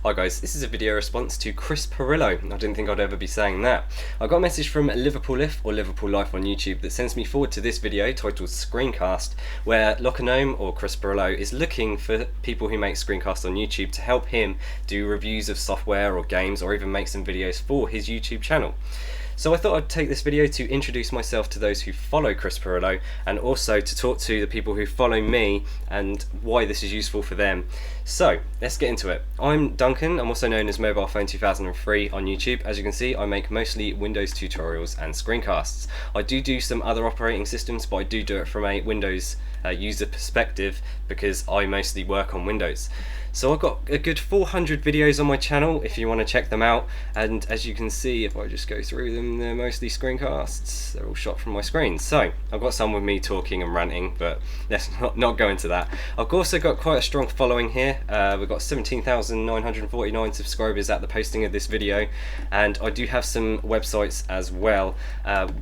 Hi guys, this is a video response to Chris Pirillo. I didn't think I'd ever be saying that. I got a message from Liverpool Life or Liverpool Life on YouTube that sends me forward to this video titled Screencast, where Lockergnome or Chris Pirillo is looking for people who make screencasts on YouTube to help him do reviews of software or games or even make some videos for his YouTube channel. So I thought I'd take this video to introduce myself to those who follow Chris Pirillo and also to talk to the people who follow me and why this is useful for them. So let's get into it. I'm Duncan, I'm also known as Mobile Phone 2003 on YouTube. As you can see, I make mostly Windows tutorials and screencasts. I do some other operating systems, but I do it from a Windows user perspective because I mostly work on Windows. So I've got a good 400 videos on my channel if you want to check them out, and as you can see, if I just go through them, they're mostly screencasts. They're all shot from my screen. So I've got some with me talking and ranting, but let's not go into that. I've also got quite a strong following here. We've got 17,949 subscribers at the posting of this video, and I do have some websites as well.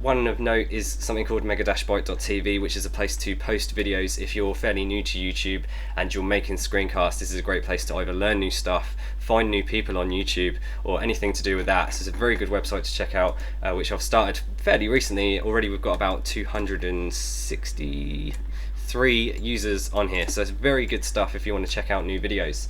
One of note is something called mega-byte.tv, which is a place to post videos if you're fairly new to YouTube and you're making screencasts. This is a great place to either learn new stuff, find new people on YouTube, or anything to do with that. So it's a very good website to check out, which I've started fairly recently. Already we've got about 263 users on here, so it's very good stuff if you want to check out new videos.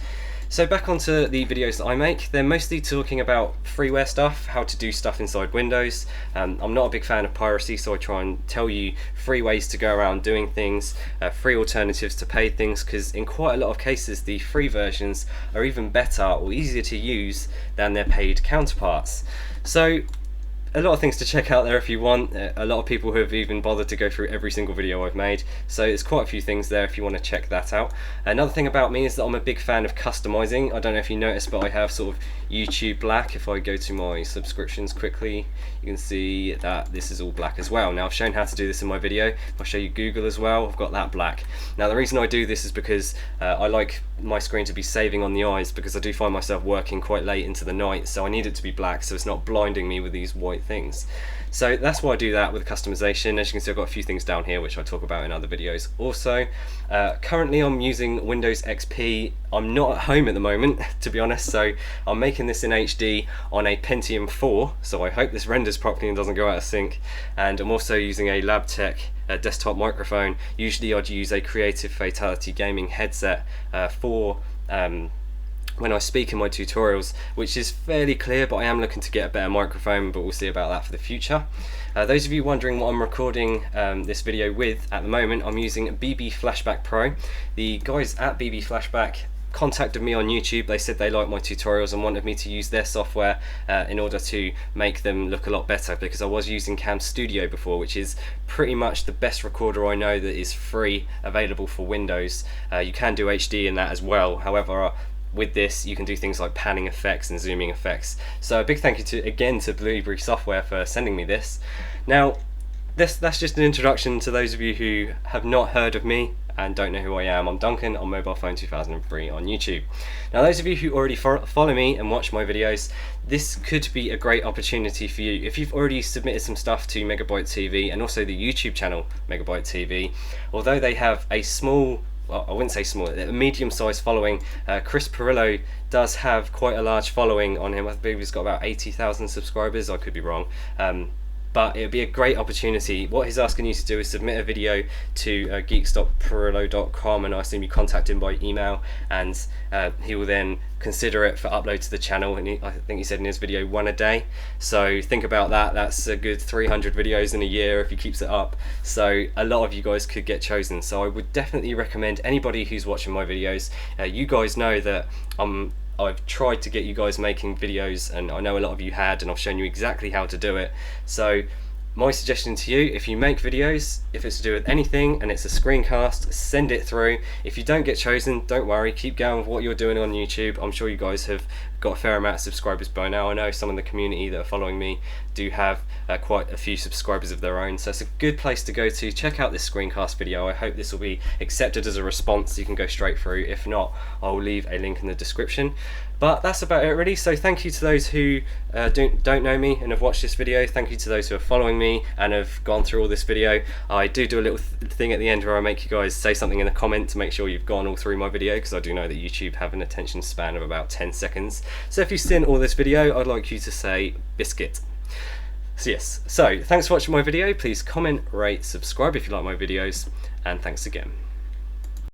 So back onto the videos that I make. They're mostly talking about freeware stuff, how to do stuff inside Windows. I'm not a big fan of piracy, so I try and tell you free ways to go around doing things, free alternatives to paid things, because in quite a lot of cases the free versions are even better or easier to use than their paid counterparts. So a lot of things to check out there if you want. A lot of people have even bothered to go through every single video I've made, so there's quite a few things there if you want to check that out. Another thing about me is that I'm a big fan of customizing. I don't know if you noticed, but I have sort of YouTube black. If I go to my subscriptions quickly, you can see that this is all black as well. Now I've shown how to do this in my video. If I show you Google as well, I've got that black. Now the reason I do this is because I like my screen to be saving on the eyes, because I do find myself working quite late into the night, so I need it to be black so it's not blinding me with these white things. So that's why I do that with customization. As you can see, I've got a few things down here which I talk about in other videos also. Currently I'm using Windows XP. I'm not at home at the moment, to be honest, so I'm making this in HD on a Pentium 4, so I hope this renders properly and doesn't go out of sync. And I'm also using a Labtech desktop microphone. Usually I'd use a Creative Fatality gaming headset for when I speak in my tutorials, which is fairly clear, but I am looking to get a better microphone, but we'll see about that for the future. Those of you wondering what I'm recording this video with at the moment, I'm using BB Flashback Pro. The guys at BB Flashback contacted me on YouTube. They said they liked my tutorials and wanted me to use their software in order to make them look a lot better, because I was using Cam Studio before, which is pretty much the best recorder I know that is free, available for Windows. You can do HD in that as well, however with this you can do things like panning effects and zooming effects. So a big thank you again to Blueberry Software for sending me this. Now that's just an introduction to those of you who have not heard of me and don't know who I am. I'm Duncan on Mobile Phone 2003 on YouTube. Now those of you who already follow me and watch my videos, this could be a great opportunity for you. If you've already submitted some stuff to Megabyte TV and also the YouTube channel Megabyte TV, although they have a small, well, I wouldn't say small, a medium-sized following, Chris Pirillo does have quite a large following on him. I believe he's got about 80,000 subscribers, I could be wrong. But it would be a great opportunity. What he's asking you to do is submit a video to geek.pirillo.com, and I assume you contact him by email, and he will then consider it for upload to the channel. And I think he said in his video 1 a day. So think about that. That's a good 300 videos in a year if he keeps it up. So a lot of you guys could get chosen. So I would definitely recommend anybody who's watching my videos. You guys know that I've tried to get you guys making videos, and I know a lot of you had, and I've shown you exactly how to do it. So my suggestion to you, if you make videos, if it's to do with anything and it's a screencast, send it through. If you don't get chosen, don't worry, keep going with what you're doing on YouTube. I'm sure you guys have got a fair amount of subscribers by now. I know some of the community that are following me do have quite a few subscribers of their own, so it's a good place to go to. Check out this screencast video. I hope this will be accepted as a response. You can go straight through. If not, I'll leave a link in the description. But that's about it really. So thank you to those who don't know me and have watched this video. Thank you to those who are following me and have gone through all this video. I do a little thing at the end where I make you guys say something in the comment to make sure you've gone all through my video, because I do know that YouTube have an attention span of about 10 seconds. So if you've seen all this video, I'd like you to say biscuit. So yes, so thanks for watching my video. Please comment, rate, subscribe if you like my videos, and thanks again.